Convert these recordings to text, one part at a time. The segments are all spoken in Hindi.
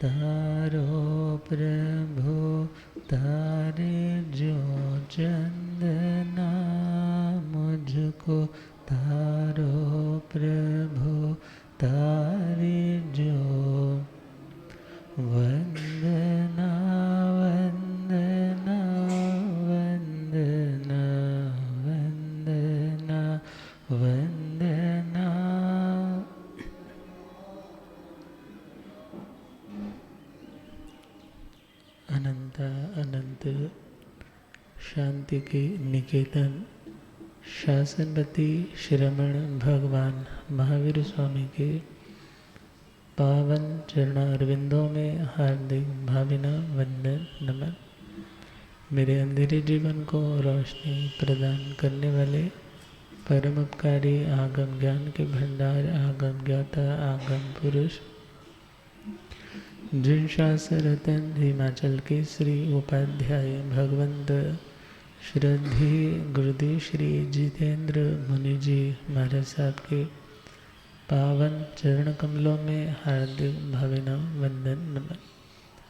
तारो प्रभु तारे जो चंदना, मुझको तारो प्रभु तारे जो वंदना वंदना वंदना वंदना वंदना। अनंत अनंत शांति के निकेतन शासनपति श्रमण भगवान महावीर स्वामी के पावन चरणारविंदों में हार्दिक भावना वंदन नमन। मेरे अंधेरे जीवन को रोशनी प्रदान करने वाले परम उपकारी आगम ज्ञान के भंडार आगम ज्ञाता आगम पुरुष, जिन शास्त्र रतन हिमाचल के श्री उपाध्याय भगवंत श्रद्धे गुरुदेव श्री जितेंद्र मुनि जी महाराज साहब के पावन चरण कमलों में हार्दिक भावना वंदन नमन।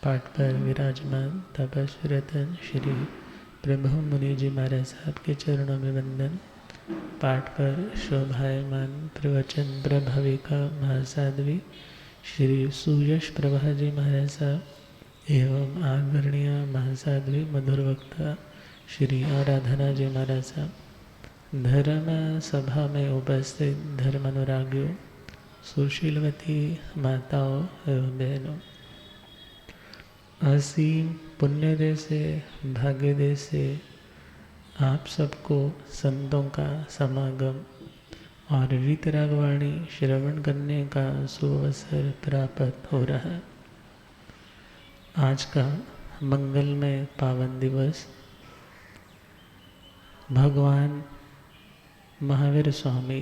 पाठ पर विराजमान तपस्वी रतन श्री प्रभु मुनि जी महाराज साहब के चरणों में वंदन। पाठ पर शोभायमान प्रवचन प्रभाविका महासाध्वी श्री सुयश प्रभा जी महाराज साहब एवं आदरणीय महासाध्वी मधुर वक्ता श्री आराधना जी महाराज साहब, धर्म सभा में उपस्थित धर्म अनुरागियों, सुशीलवती माताओं एवं बहनों, असीम पुण्यदय से भाग्यदय से आप सबको संतों का समागम और वीतरागवाणी श्रवण करने का सुअवसर प्राप्त हो रहा है। आज का मंगलमय पावन दिवस भगवान महावीर स्वामी,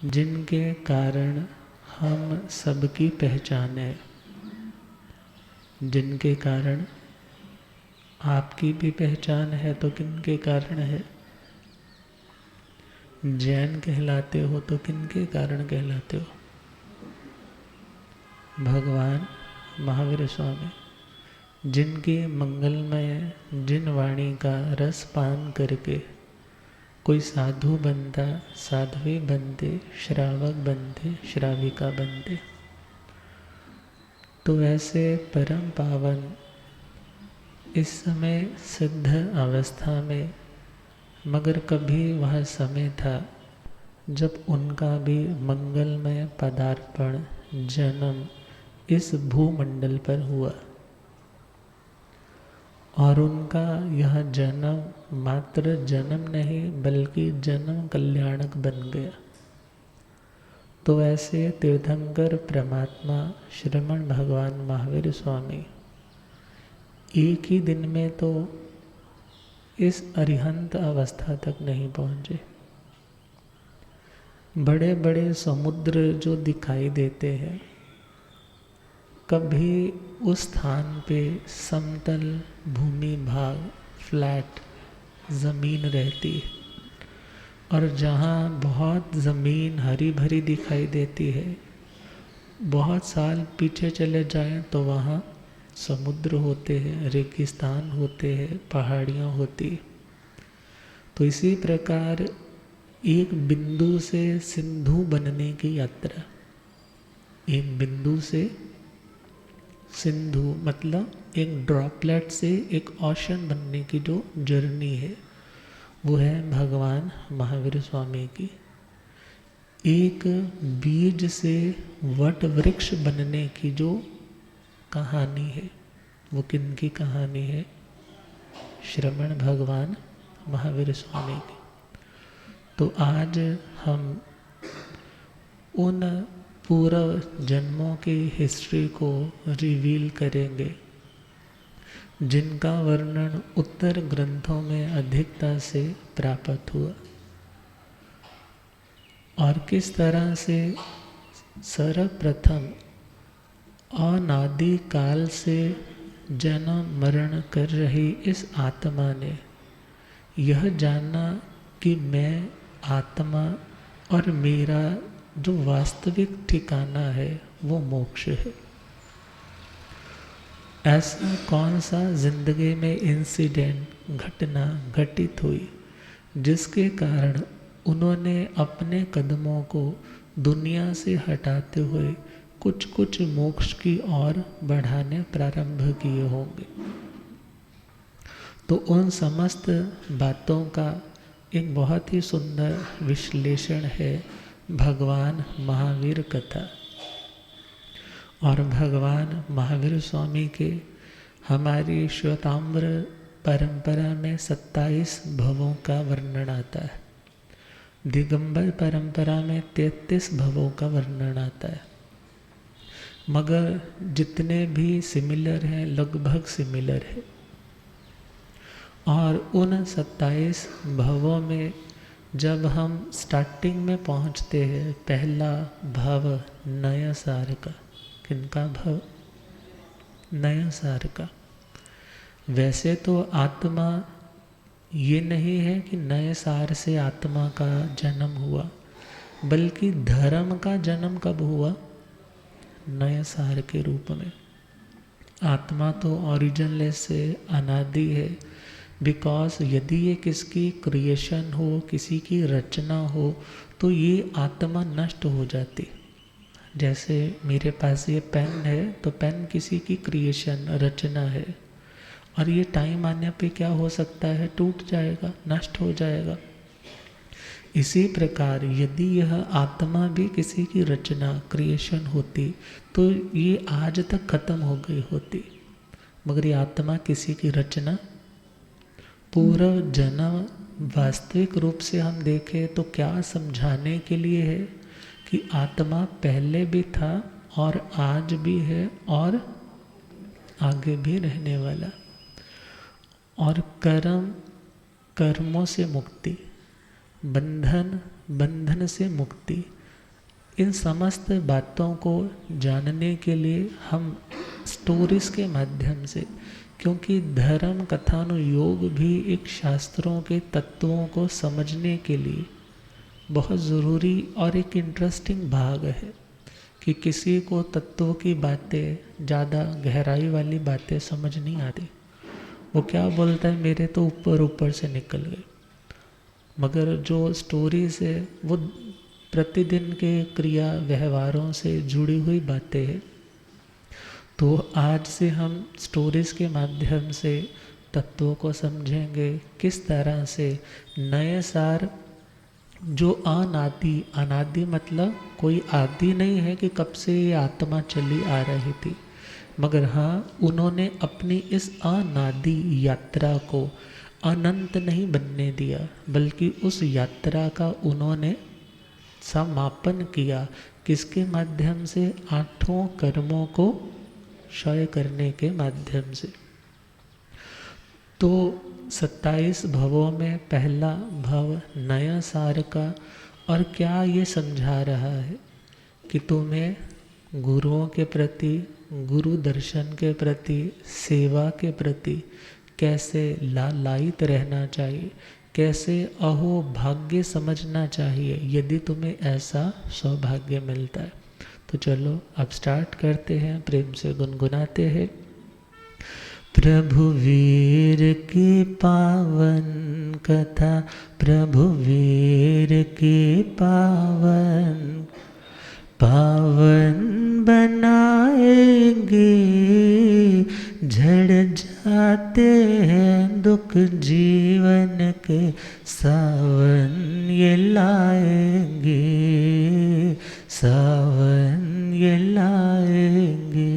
जिनके कारण हम सबकी पहचान है, जिनके कारण आपकी भी पहचान है, तो किनके कारण है? जैन कहलाते हो तो किनके कारण कहलाते हो? भगवान महावीर स्वामी, जिनके मंगलमय जिन वाणी का रस पान करके कोई साधु बनता, साध्वी बनते, श्रावक बनते, श्राविका बनते, तो ऐसे परम पावन इस समय सिद्ध अवस्था में, मगर कभी वह समय था जब उनका भी मंगलमय पदार्पण जन्म इस भूमंडल पर हुआ, और उनका यह जन्म मात्र जन्म नहीं बल्कि जन्म कल्याणक बन गया। तो ऐसे तीर्थंकर परमात्मा श्रमण भगवान महावीर स्वामी एक ही दिन में तो इस अरिहंत अवस्था तक नहीं पहुँचे। बड़े बड़े समुद्र जो दिखाई देते हैं, कभी उस स्थान पे समतल भूमि भाग फ्लैट ज़मीन रहती है, और जहाँ बहुत ज़मीन हरी भरी दिखाई देती है, बहुत साल पीछे चले जाएं तो वहाँ समुद्र होते हैं, रेगिस्तान होते हैं, पहाड़ियाँ होती। तो इसी प्रकार एक बिंदु से सिंधु बनने की यात्रा, एक बिंदु से सिंधु मतलब एक ड्रॉपलेट से एक ओशन बनने की जो जर्नी है, वो है भगवान महावीर स्वामी की। एक बीज से वट वृक्ष बनने की जो कहानी है, वो किनकी कहानी है? श्रमण भगवान महावीर स्वामी की। तो आज हम उन पूर्व जन्मों की हिस्ट्री को रिवील करेंगे, जिनका वर्णन उत्तर ग्रंथों में अधिकता से प्राप्त हुआ, और किस तरह से सर्वप्रथम अनादि काल से जन्म मरण कर रही इस आत्मा ने यह जाना कि मैं आत्मा और मेरा जो वास्तविक ठिकाना है वो मोक्ष है। ऐसा कौन सा जिंदगी में इंसिडेंट, घटना घटित हुई जिसके कारण उन्होंने अपने कदमों को दुनिया से हटाते हुए कुछ कुछ मोक्ष की ओर बढ़ाने प्रारंभ किए होंगे। तो उन समस्त बातों का एक बहुत ही सुंदर विश्लेषण है भगवान महावीर कथा। और भगवान महावीर स्वामी के हमारी श्वेताम्र परंपरा में 27 भवों का वर्णन आता है। दिगंबर परंपरा में 33 भवों का वर्णन आता है। मगर जितने भी सिमिलर हैं लगभग सिमिलर है। और उन 27 भवों में जब हम स्टार्टिंग में पहुंचते हैं, पहला भव नया सार का। किनका भव? नया सार का। वैसे तो आत्मा ये नहीं है कि नए सार से आत्मा का जन्म हुआ, बल्कि धर्म का जन्म कब हुआ? नए सार के रूप में। आत्मा तो ओरिजिनलेस से अनादि है। बिकॉज यदि ये किसकी क्रिएशन हो, किसी की रचना हो, तो ये आत्मा नष्ट हो जाती। जैसे मेरे पास ये पेन है, तो पेन किसी की क्रिएशन, रचना है, और ये टाइम आने पे क्या हो सकता है? टूट जाएगा, नष्ट हो जाएगा। इसी प्रकार यदि यह आत्मा भी किसी की रचना, क्रिएशन होती, तो ये आज तक खत्म हो गई होती। मगर ये आत्मा किसी की रचना, पूर्व जन्म वास्तविक रूप से हम देखें तो क्या समझाने के लिए है कि आत्मा पहले भी था और आज भी है और आगे भी रहने वाला। और कर्मों से मुक्ति, बंधन से मुक्ति, इन समस्त बातों को जानने के लिए हम स्टोरीज के माध्यम से, क्योंकि धर्म कथानुयोग भी एक शास्त्रों के तत्वों को समझने के लिए बहुत ज़रूरी और एक इंटरेस्टिंग भाग है। कि किसी को तत्वों की बातें, ज़्यादा गहराई वाली बातें समझ नहीं आती। वो क्या बोलता है, मेरे तो ऊपर ऊपर से निकल गए। मगर जो स्टोरीज है वो प्रतिदिन के क्रिया व्यवहारों से जुड़ी हुई बातें हैं। तो आज से हम स्टोरीज के माध्यम से तत्वों को समझेंगे, किस तरह से नए सार जो अनादि मतलब कोई आदि नहीं है कि कब से ये आत्मा चली आ रही थी, मगर हाँ उन्होंने अपनी इस अनादि यात्रा को अनंत नहीं बनने दिया, बल्कि उस यात्रा का उन्होंने समापन किया। किसके माध्यम से? 8 कर्मों को क्षय करने के माध्यम से। तो 27 भवों में पहला भव नया सार का। और क्या ये समझा रहा है कि तुम्हें गुरुओं के प्रति, गुरु दर्शन के प्रति, सेवा के प्रति कैसे लालायित रहना चाहिए, कैसे अहो भाग्य समझना चाहिए यदि तुम्हें ऐसा सौभाग्य मिलता है। तो चलो अब स्टार्ट करते हैं, प्रेम से गुनगुनाते हैं। प्रभु वीर की पावन कथा, प्रभु वीर की पावन बनाएंगे। झड़ जाते हैं दुख जीवन के, सावन ये लाएंगे, सावन ये लाएंगे।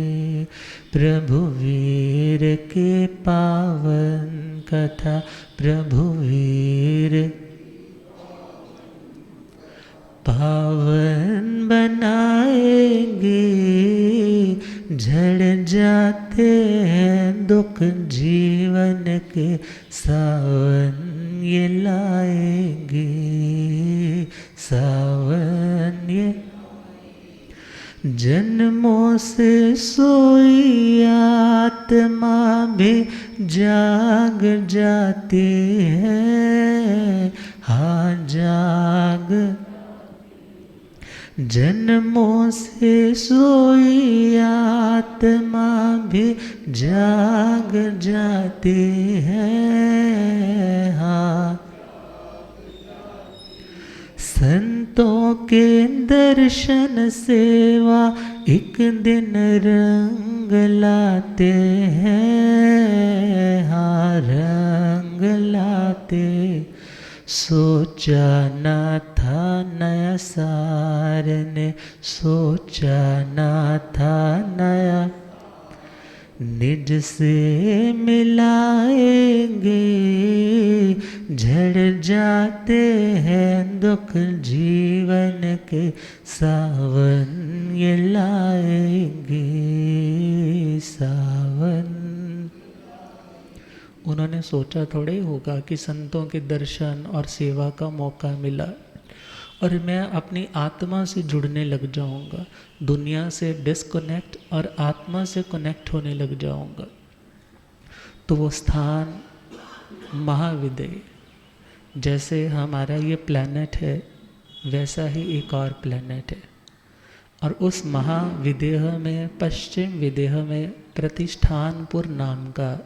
प्रभु वीर के पावन कथा, प्रभु वीर पावन बनाएंगे। झड़ जाते हैं दुख जीवन के, सावन ये लाएंगे, सावन ये। जन्मों से सोई आत्मा भी जाग जाती है, हाँ जाग। जन्मों से सोई आत्मा भी जाग जाते हैं। हाँ, संतों के दर्शन सेवा एक दिन रंग लाते हैं। हाँ, रंग लाते। सोचा ना था नया सार ने, सोचा ना था नया निज से मिलाएंगे। झड़ जाते हैं दुख जीवन के, सावन ये लाएंगे सावन। उन्होंने सोचा थोड़े होगा कि संतों के दर्शन और सेवा का मौका मिला और मैं अपनी आत्मा से जुड़ने लग जाऊंगा, दुनिया से डिस्कनेक्ट और आत्मा से कनेक्ट होने लग जाऊंगा। तो वो स्थान महाविदेह, जैसे हमारा ये प्लैनेट है वैसा ही एक और प्लैनेट है, और उस महाविदेह में, पश्चिम विदेह में प्रतिष्ठानपुर नाम का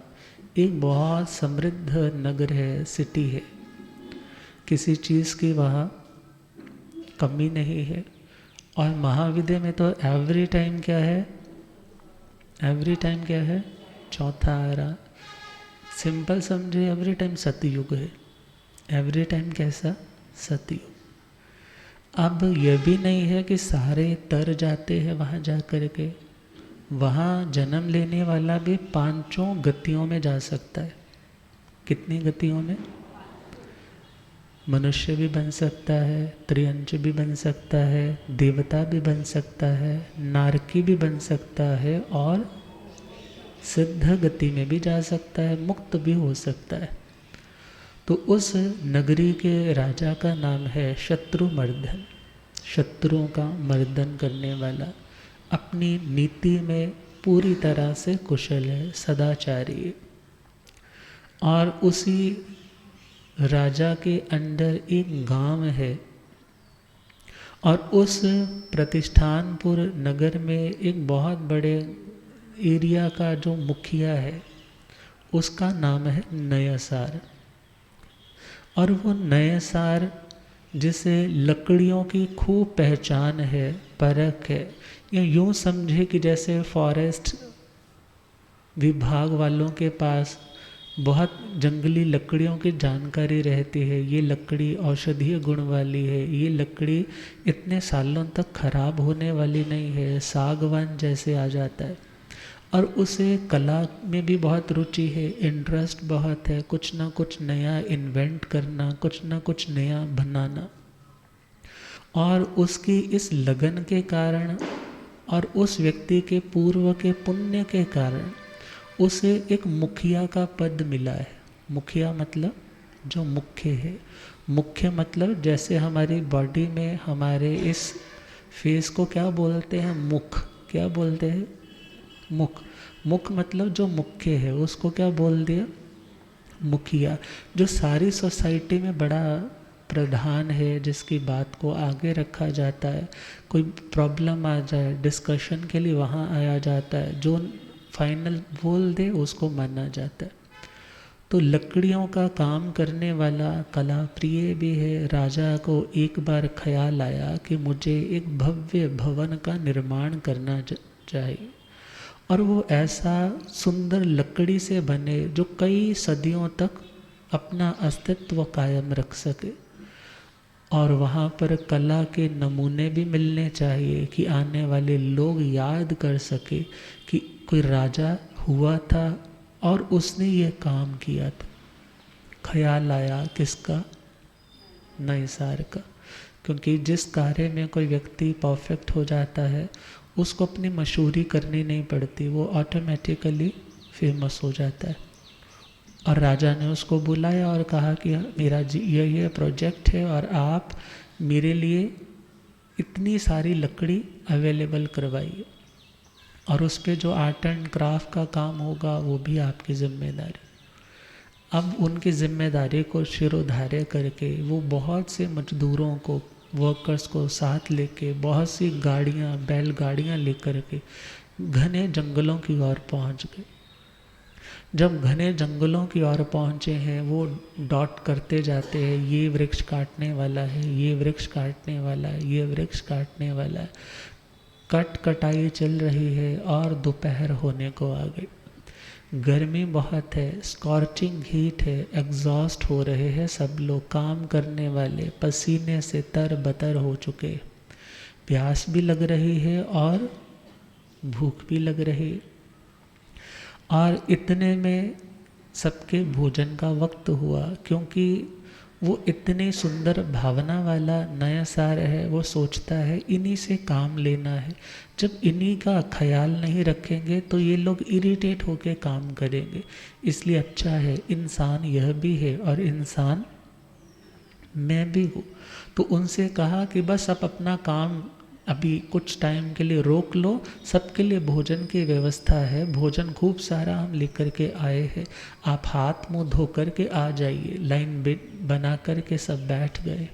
एक बहुत समृद्ध नगर है, सिटी है। किसी चीज़ की वहाँ कमी नहीं है। और महाविद्या में तो एवरी टाइम क्या है, एवरी टाइम क्या है, चौथा आरा। सिंपल समझे, एवरी टाइम सतयुग है। एवरी टाइम कैसा, सतयुग। अब यह भी नहीं है कि सारे तर जाते हैं वहाँ जा कर के, वहाँ जन्म लेने वाला भी पांचों गतियों में जा सकता है। कितनी गतियों में? मनुष्य भी बन सकता है, त्रियंच भी बन सकता है, देवता भी बन सकता है, नारकी भी बन सकता है, और सिद्ध गति में भी जा सकता है, मुक्त भी हो सकता है। तो उस नगरी के राजा का नाम है शत्रुमर्दन, शत्रुओं का मर्दन करने वाला। अपनी नीति में पूरी तरह से कुशल है, सदाचारी। और उसी राजा के अंदर एक गांव है, और उस प्रतिष्ठानपुर नगर में एक बहुत बड़े एरिया का जो मुखिया है उसका नाम है नयसार। और वो नयसार, जिसे लकड़ियों की खूब पहचान है, परख है, या यूँ समझे कि जैसे फॉरेस्ट विभाग वालों के पास बहुत जंगली लकड़ियों की जानकारी रहती है, ये लकड़ी औषधीय गुण वाली है, ये लकड़ी इतने सालों तक खराब होने वाली नहीं है, सागवान जैसे आ जाता है। और उसे कला में भी बहुत रुचि है, इंटरेस्ट बहुत है, कुछ ना कुछ नया इन्वेंट करना, कुछ ना कुछ नया बनाना। और उसकी इस लगन के कारण और उस व्यक्ति के पूर्व के पुण्य के कारण उसे एक मुखिया का पद मिला है। मुखिया मतलब जो मुख्य है। मुख्य मतलब जैसे हमारी बॉडी में हमारे इस फेस को क्या बोलते हैं, मुख। क्या बोलते हैं? मुख। मुख मतलब जो मुख्य है उसको क्या बोल दिया? मुखिया। जो सारी सोसाइटी में बड़ा प्रधान है, जिसकी बात को आगे रखा जाता है, कोई प्रॉब्लम आ जाए डिस्कशन के लिए वहाँ आया जाता है, जो फाइनल बोल दे उसको माना जाता है। तो लकड़ियों का काम करने वाला कला प्रिय भी है। राजा को एक बार ख्याल आया कि मुझे एक भव्य भवन का निर्माण करना चाहिए, और वो ऐसा सुंदर लकड़ी से बने जो कई सदियों तक अपना अस्तित्व कायम रख सके। और वहाँ पर कला के नमूने भी मिलने चाहिए कि आने वाले लोग याद कर सके कि कोई राजा हुआ था और उसने ये काम किया था। ख्याल आया किसका? नयसार का। क्योंकि जिस कार्य में कोई व्यक्ति परफेक्ट हो जाता है उसको अपनी मशहूरी करनी नहीं पड़ती, वो ऑटोमेटिकली फेमस हो जाता है। और राजा ने उसको बुलाया और कहा कि मेरा ये प्रोजेक्ट है और आप मेरे लिए इतनी सारी लकड़ी अवेलेबल करवाइए, और उस पे जो आर्ट एंड क्राफ्ट का काम होगा वो भी आपकी जिम्मेदारी। अब उनकी जिम्मेदारी को शिरोधार्य करके वो बहुत से मजदूरों को, वर्कर्स को साथ लेके, बहुत सी गाड़ियाँ, बैलगाड़ियाँ लेकर के घने जंगलों की ओर पहुंच गए। जब घने जंगलों की ओर पहुंचे हैं, वो डॉट करते जाते हैं, ये वृक्ष काटने वाला है, ये वृक्ष काटने वाला है, ये वृक्ष काटने वाला है। कटाई चल रही है और दोपहर होने को आ गई। गर्मी बहुत है, स्कॉर्चिंग हीट है, एग्जॉस्ट हो रहे हैं सब लोग, काम करने वाले पसीने से तर-बतर हो चुके। प्यास भी लग रही है और भूख भी लग रही। और इतने में सबके भोजन का वक्त हुआ, क्योंकि वो इतनी सुंदर भावना वाला नया सार है। वो सोचता है इन्हीं से काम लेना है। जब इन्हीं का ख्याल नहीं रखेंगे तो ये लोग इरिटेट होके काम करेंगे। इसलिए अच्छा है इंसान यह भी है और इंसान मैं भी हूँ। तो उनसे कहा कि बस आप अपना काम अभी कुछ टाइम के लिए रोक लो, सबके लिए भोजन की व्यवस्था है, भोजन खूब सारा हम लेकर के आए हैं, आप हाथ मुंह धो कर के आ जाइए। लाइन बना कर के सब बैठ गए।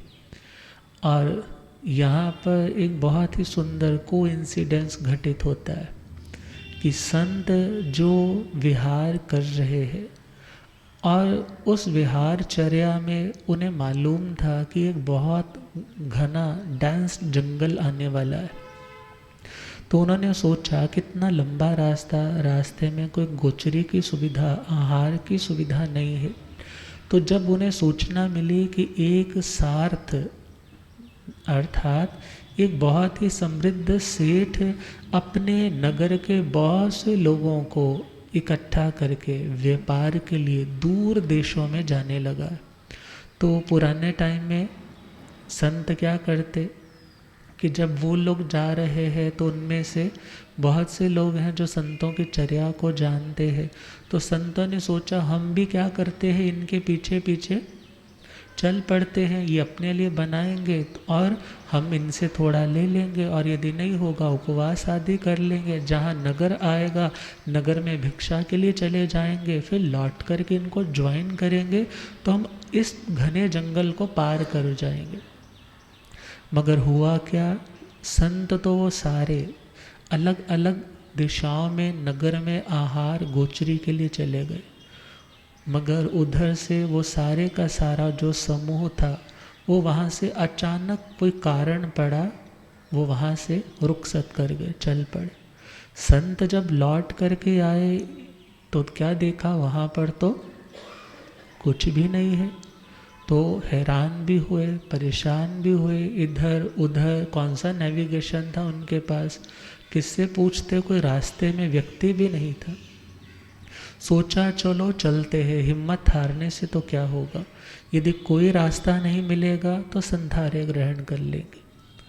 और यहाँ पर एक बहुत ही सुंदर कोइंसिडेंस घटित होता है कि संत जो विहार कर रहे हैं और उस विहारचर्या में उन्हें मालूम था कि एक बहुत घना डेंस जंगल आने वाला है। तो उन्होंने सोचा कितना लंबा रास्ता, रास्ते में कोई गोचरी की सुविधा, आहार की सुविधा नहीं है। तो जब उन्हें सूचना मिली कि एक सार्थ अर्थात एक बहुत ही समृद्ध सेठ अपने नगर के बहुत से लोगों को इकट्ठा करके व्यापार के लिए दूर देशों में जाने लगा। तो पुराने टाइम में संत क्या करते कि जब वो लोग जा रहे हैं तो उनमें से बहुत से लोग हैं जो संतों की चर्या को जानते हैं। तो संतों ने सोचा हम भी क्या करते हैं, इनके पीछे पीछे चल पड़ते हैं, ये अपने लिए बनाएंगे और हम इनसे थोड़ा ले लेंगे, और यदि नहीं होगा उपवास आदि कर लेंगे। जहाँ नगर आएगा नगर में भिक्षा के लिए चले जाएंगे, फिर लौट करके इनको ज्वाइन करेंगे तो हम इस घने जंगल को पार कर जाएंगे। मगर हुआ क्या, संत तो वो सारे अलग अलग दिशाओं में नगर में आहार गोचरी के लिए चले गए, मगर उधर से वो सारे का सारा जो समूह था वो वहाँ से अचानक कोई कारण पड़ा, वो वहाँ से रुखसत कर गए, चल पड़े। संत जब लौट करके आए तो क्या देखा, वहाँ पर तो कुछ भी नहीं है। तो हैरान भी हुए, परेशान भी हुए, इधर उधर कौन सा नेविगेशन था उनके पास, किससे पूछते, कोई रास्ते में व्यक्ति भी नहीं था। सोचा चलो चलते हैं, हिम्मत हारने से तो क्या होगा, यदि कोई रास्ता नहीं मिलेगा तो संधारे ग्रहण कर लेंगे।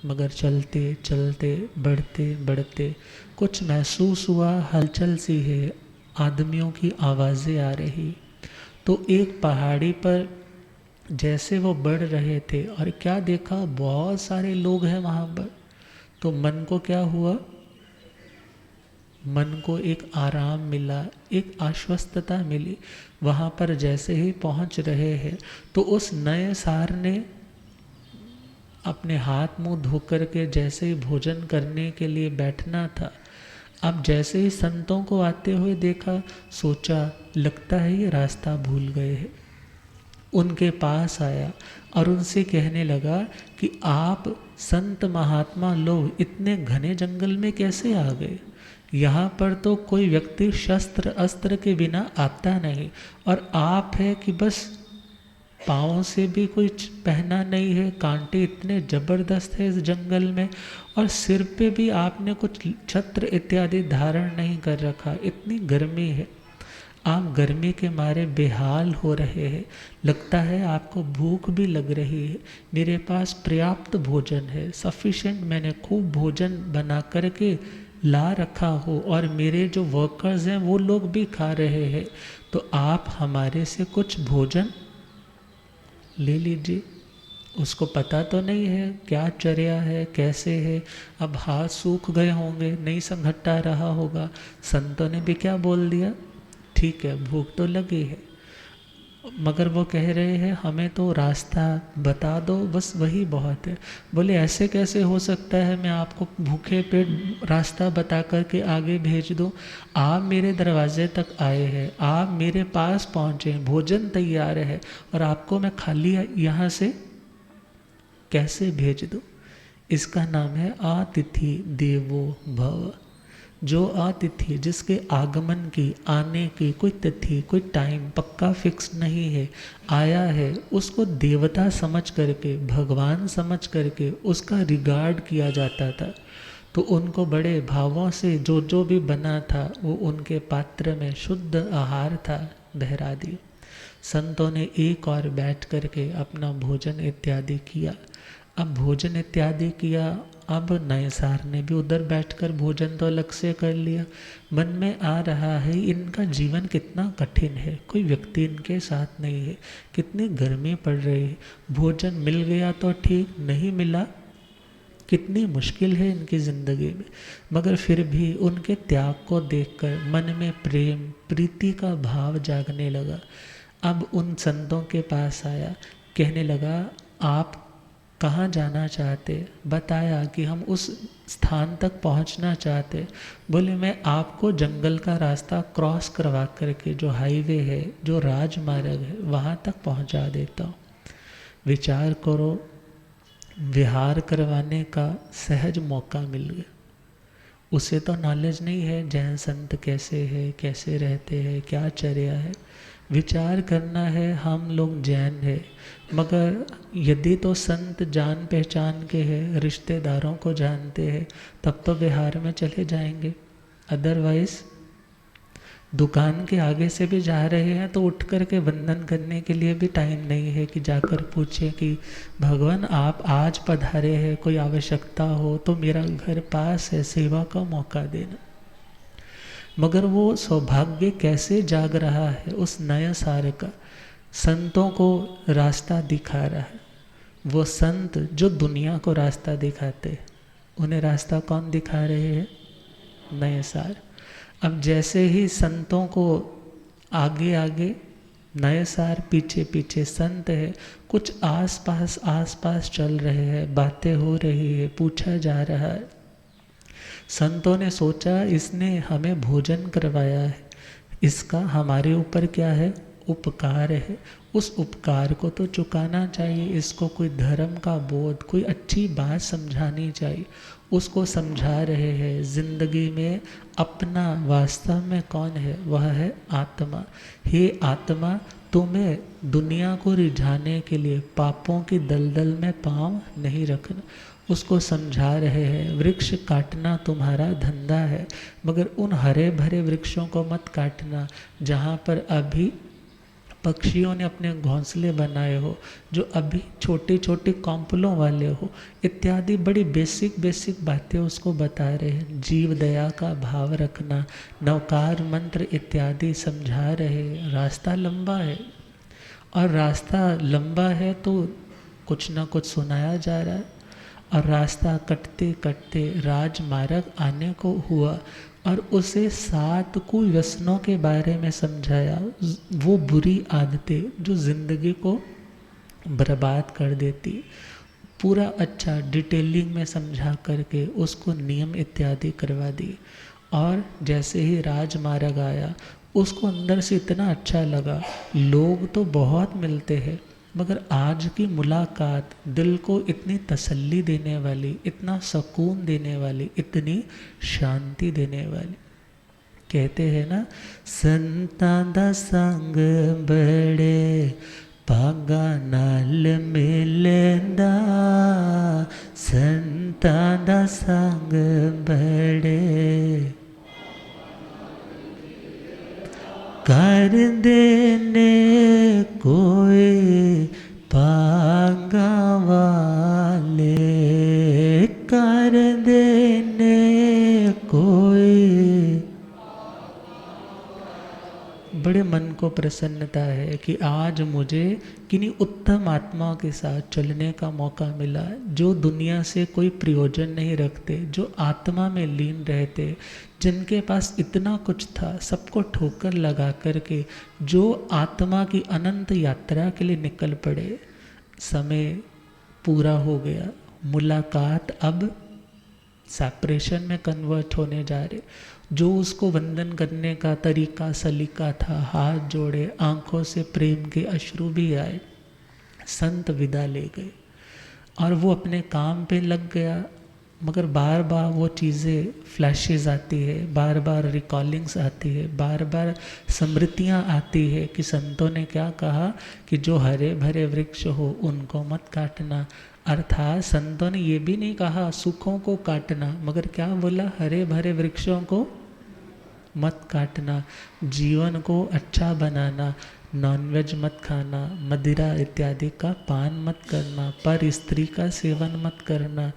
मगर चलते चलते बढ़ते बढ़ते कुछ महसूस हुआ, हलचल सी है, आदमियों की आवाज़ें आ रही। तो एक पहाड़ी पर जैसे वो बढ़ रहे थे और क्या देखा, बहुत सारे लोग हैं वहाँ पर। तो मन को क्या हुआ, मन को एक आराम मिला, एक आश्वस्तता मिली। वहाँ पर जैसे ही पहुँच रहे हैं तो उस नए सार ने अपने हाथ मुंह धो कर के जैसे ही भोजन करने के लिए बैठना था, अब जैसे ही संतों को आते हुए देखा, सोचा लगता है ये रास्ता भूल गए हैं। उनके पास आया और उनसे कहने लगा कि आप संत महात्मा लोग इतने घने जंगल में कैसे आ गए, यहाँ पर तो कोई व्यक्ति शस्त्र अस्त्र के बिना आता नहीं, और आप है कि बस पाँव से भी कुछ पहना नहीं है, कांटे इतने ज़बरदस्त है इस जंगल में, और सिर पे भी आपने कुछ छत्र इत्यादि धारण नहीं कर रखा, इतनी गर्मी है, आप गर्मी के मारे बेहाल हो रहे हैं, लगता है आपको भूख भी लग रही है। मेरे पास पर्याप्त भोजन है, सफिशेंट, मैंने खूब भोजन बना करके ला रखा हो और मेरे जो वर्कर्स हैं वो लोग भी खा रहे हैं, तो आप हमारे से कुछ भोजन ले लीजिए। उसको पता तो नहीं है क्या चर्या है, कैसे है, अब हाथ सूख गए होंगे, नहीं संघट्टा रहा होगा। संतों ने भी क्या बोल दिया, ठीक है भूख तो लगी है। मगर वो कह रहे हैं हमें तो रास्ता बता दो, बस वही बहुत है। बोले ऐसे कैसे हो सकता है, मैं आपको भूखे पेट रास्ता बता करके आगे भेज दूँ? आप मेरे दरवाजे तक आए हैं, आप मेरे पास पहुँचे, भोजन तैयार है, और आपको मैं खाली यहाँ से कैसे भेज दूँ? इसका नाम है आतिथि देवो भव। जो अतिथि, जिसके आगमन की, आने की कोई तिथि, कोई टाइम पक्का फिक्स नहीं है, आया है, उसको देवता समझ करके, भगवान समझ करके उसका रिगार्ड किया जाता था। तो उनको बड़े भावों से जो जो भी बना था वो उनके पात्र में शुद्ध आहार था, बहरा दिया। संतों ने एक और बैठ करके अपना भोजन इत्यादि किया। अब भोजन इत्यादि किया, अब नयसार ने भी उधर बैठकर भोजन तो अलग से कर लिया। मन में आ रहा है इनका जीवन कितना कठिन है, कोई व्यक्ति इनके साथ नहीं है, कितनी गर्मी पड़ रही है, भोजन मिल गया तो ठीक, नहीं मिला कितनी मुश्किल है इनकी ज़िंदगी में। मगर फिर भी उनके त्याग को देखकर मन में प्रेम प्रीति का भाव जागने लगा। अब उन संतों के पास आया, कहने लगा आप कहाँ जाना चाहते? बताया कि हम उस स्थान तक पहुँचना चाहते। बोले मैं आपको जंगल का रास्ता क्रॉस करवा करके जो हाईवे है, जो राजमार्ग है, वहाँ तक पहुँचा देता हूँ। विचार करो, विहार करवाने का सहज मौका मिल गया। उसे तो नॉलेज नहीं है जैन संत कैसे है, कैसे रहते हैं, क्या चर्या है। विचार करना है हम लोग जैन है, मगर यदि तो संत जान पहचान के हैं, रिश्तेदारों को जानते हैं, तब तो बिहार में चले जाएंगे। अदरवाइज दुकान के आगे से भी जा रहे हैं तो उठ कर के वंदन करने के लिए भी टाइम नहीं है कि जाकर पूछे कि भगवान आप आज पधारे हैं, कोई आवश्यकता हो तो मेरा घर पास है, सेवा का मौका देना। मगर वो सौभाग्य कैसे जाग रहा है उस नए सार का, संतों को रास्ता दिखा रहा है। वो संत जो दुनिया को रास्ता दिखाते, उन्हें रास्ता कौन दिखा रहे हैं? नए सार। अब जैसे ही संतों को आगे आगे नए सार, पीछे पीछे संत है, कुछ आस पास चल रहे हैं, बातें हो रही है, पूछा जा रहा है। संतों ने सोचा इसने हमें भोजन करवाया है, इसका हमारे ऊपर क्या है? उपकार है। उस उपकार को तो चुकाना चाहिए, इसको कोई धर्म का बोध, कोई अच्छी बात समझानी चाहिए। उसको समझा रहे हैं जिंदगी में अपना वास्तव में कौन है, वह है आत्मा। हे आत्मा, तुम्हें दुनिया को रिझाने के लिए पापों की दलदल में पांव नहीं रखना। उसको समझा रहे हैं वृक्ष काटना तुम्हारा धंधा है, मगर उन हरे भरे वृक्षों को मत काटना जहाँ पर अभी पक्षियों ने अपने घोंसले बनाए हो, जो अभी छोटे छोटे कॉम्पलों वाले हो, इत्यादि बड़ी बेसिक बातें उसको बता रहे हैं। जीव दया का भाव रखना, नवकार मंत्र इत्यादि समझा रहे। रास्ता लंबा है, और रास्ता लंबा है तो कुछ ना कुछ सुनाया जा रहा है। और रास्ता कटते कटते राजमार्ग आने को हुआ, और उसे 7 कुव्यसनों के बारे में समझाया। वो बुरी आदतें जो जिंदगी को बर्बाद कर देती, पूरा अच्छा डिटेलिंग में समझा करके उसको नियम इत्यादि करवा दी। और जैसे ही राजमार्ग आया, उसको अंदर से इतना अच्छा लगा। लोग तो बहुत मिलते हैं, मगर आज की मुलाकात दिल को इतनी तसल्ली देने वाली, इतना सुकून देने वाली, इतनी शांति देने वाली। कहते हैं ना, संतां दा संग बड़े भागा नाल मिलदा, संतां दा संग बड़े कर देने कोई पागा वाले, कर देने कोई बड़े मन को प्रसन्नता है कि आज मुझे किन्हीं उत्तम आत्माओं के साथ चलने का मौका मिला, जो दुनिया से कोई प्रयोजन नहीं रखते, जो आत्मा में लीन रहते, जिनके पास इतना कुछ था, सबको ठोकर लगा करके जो आत्मा की अनंत यात्रा के लिए निकल पड़े। समय पूरा हो गया, मुलाकात अब सेपरेशन में कन्वर्ट होने जा रहे। जो उसको वंदन करने का तरीका सलीका था, हाथ जोड़े, आंखों से प्रेम के अश्रु भी आए, संत विदा ले गए और वो अपने काम पे लग गया। मगर बार बार वो चीज़ें फ्लैशेस आती है, बार बार रिकॉलिंग्स आती है, बार बार स्मृतियाँ आती है कि संतों ने क्या कहा कि जो हरे भरे वृक्ष हो उनको मत काटना। अर्थात संतों ने ये भी नहीं कहा सुखों को काटना, मगर क्या बोला, हरे भरे वृक्षों को मत काटना, जीवन को अच्छा बनाना, नॉनवेज मत खाना, मदिरा इत्यादि का पान मत करना, पर स्त्री का सेवन मत करना,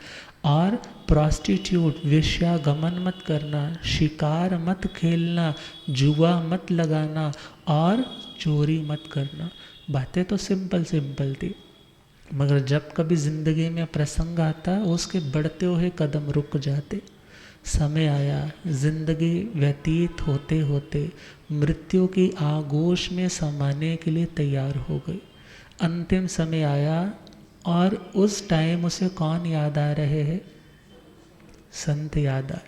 और प्रॉस्टिट्यूट वेश्यागमन मत करना, शिकार मत खेलना, जुआ मत लगाना और चोरी मत करना। बातें तो सिंपल सिंपल थी, मगर जब कभी ज़िंदगी में प्रसंग आता उसके बढ़ते हुए कदम रुक जाते। समय आया, जिंदगी व्यतीत होते होते मृत्यु की आगोश में समाने के लिए तैयार हो गई। अंतिम समय आया और उस टाइम उसे कौन याद आ रहे हैं? संत याद आए।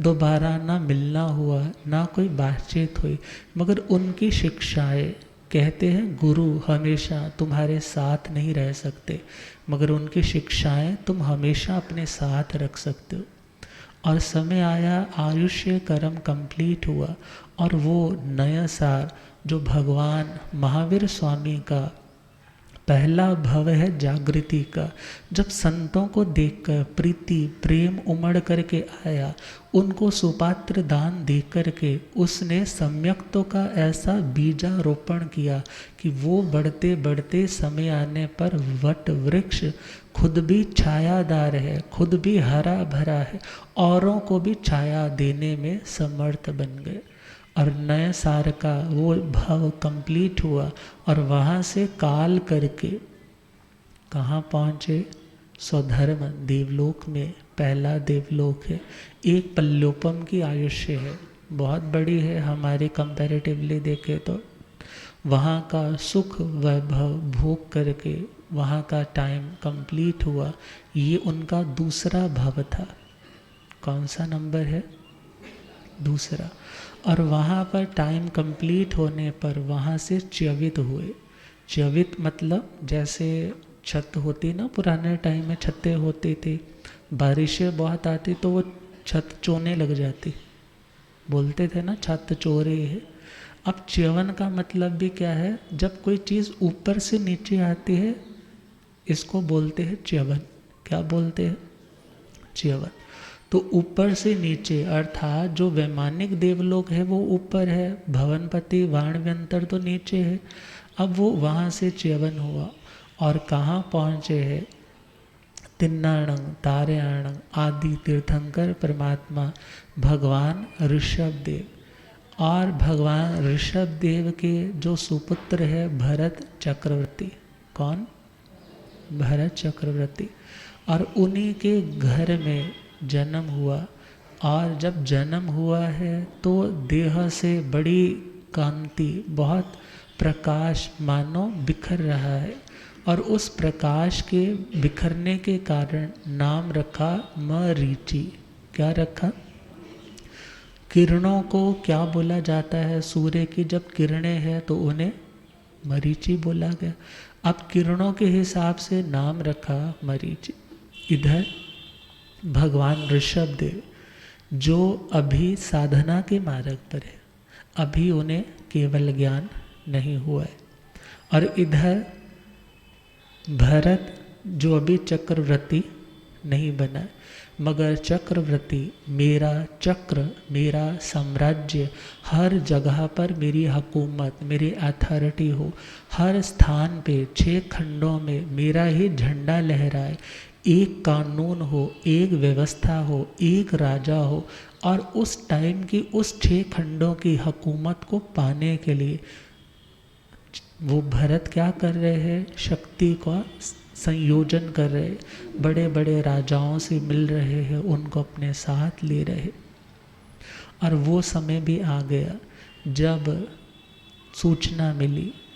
दोबारा ना मिलना हुआ, ना कोई बातचीत हुई, मगर उनकी शिक्षाएं, कहते हैं गुरु हमेशा तुम्हारे साथ नहीं रह सकते, मगर उनकी शिक्षाएं तुम हमेशा अपने साथ रख सकते हो। और समय आया, आयुष्य कर्म कंप्लीट हुआ और वो नया सार जो भगवान महावीर स्वामी का पहला भव है जागृति का, जब संतों को देखकर प्रीति प्रेम उमड़ करके आया, उनको सुपात्र दान दे करके उसने सम्यक्तों का ऐसा बीजारोपण किया कि वो बढ़ते बढ़ते समय आने पर वट वृक्ष खुद भी छायादार है, खुद भी हरा भरा है, औरों को भी छाया देने में समर्थ बन गए। और नए सार का वो भाव कंप्लीट हुआ और वहाँ से काल करके कहाँ पहुँचे? स्वधर्म देवलोक में, पहला देवलोक है। एक पल्लोपम की आयुष्य है, बहुत बड़ी है हमारे कंपैरेटिवली देखें तो। वहाँ का सुख वैभव भोग करके वहाँ का टाइम कंप्लीट हुआ। ये उनका दूसरा भव था। कौन सा नंबर है? दूसरा। और वहाँ पर टाइम कंप्लीट होने पर वहाँ से च्यवित हुए। च्यवित मतलब जैसे छत होती ना, पुराने टाइम में छतें होती थी, बारिशें बहुत आती तो वो छत चोने लग जाती, बोलते थे ना छत चो रही है। अब च्यवन का मतलब भी क्या है? जब कोई चीज़ ऊपर से नीचे आती है इसको बोलते हैं च्यवन। क्या बोलते हैं? च्यवन। तो ऊपर से नीचे, अर्थात जो वैमानिक देवलोक है वो ऊपर है, भवनपति वाणव्यंतर तो नीचे है। अब वो वहाँ से च्यवन हुआ और कहाँ पहुँचे हैं? तिन्नाणंग तारयाणंग आदि तीर्थंकर परमात्मा भगवान ऋषभ देव। और भगवान ऋषभ देव के जो सुपुत्र है भरत चक्रवर्ती। कौन? भरत चक्रवर्ती। और उन्हीं के घर में जन्म हुआ। और जब जन्म हुआ है तो देह से बड़ी कांति, बहुत प्रकाश मानो बिखर रहा है। और उस प्रकाश के बिखरने के कारण नाम रखा मरीचि। क्या रखा? किरणों को क्या बोला जाता है? सूर्य की जब किरणें हैं तो उन्हें मरीचि बोला गया। अब किरणों के हिसाब से नाम रखा मरीचि। इधर भगवान ऋषभ देव जो अभी साधना के मार्ग पर है, अभी उन्हें केवल ज्ञान नहीं हुआ है। और इधर भरत जो अभी चक्रवर्ती नहीं बना, मगर चक्रवर्ती मेरा चक्र, मेरा साम्राज्य, हर जगह पर मेरी हुकूमत, मेरी अथॉरिटी हो, हर स्थान पे 6 खंडों में मेरा ही झंडा लहराए, एक कानून हो, एक व्यवस्था हो, एक राजा हो, और उस टाइम की उस 6 खंडों की हुकूमत को पाने के लिए वो भरत क्या कर रहे हैं, शक्ति का संयोजन कर रहे हैं, बड़े बड़े राजाओं से मिल रहे हैं, उनको अपने साथ ले रहे। और वो समय भी आ गया जब सूचना मिली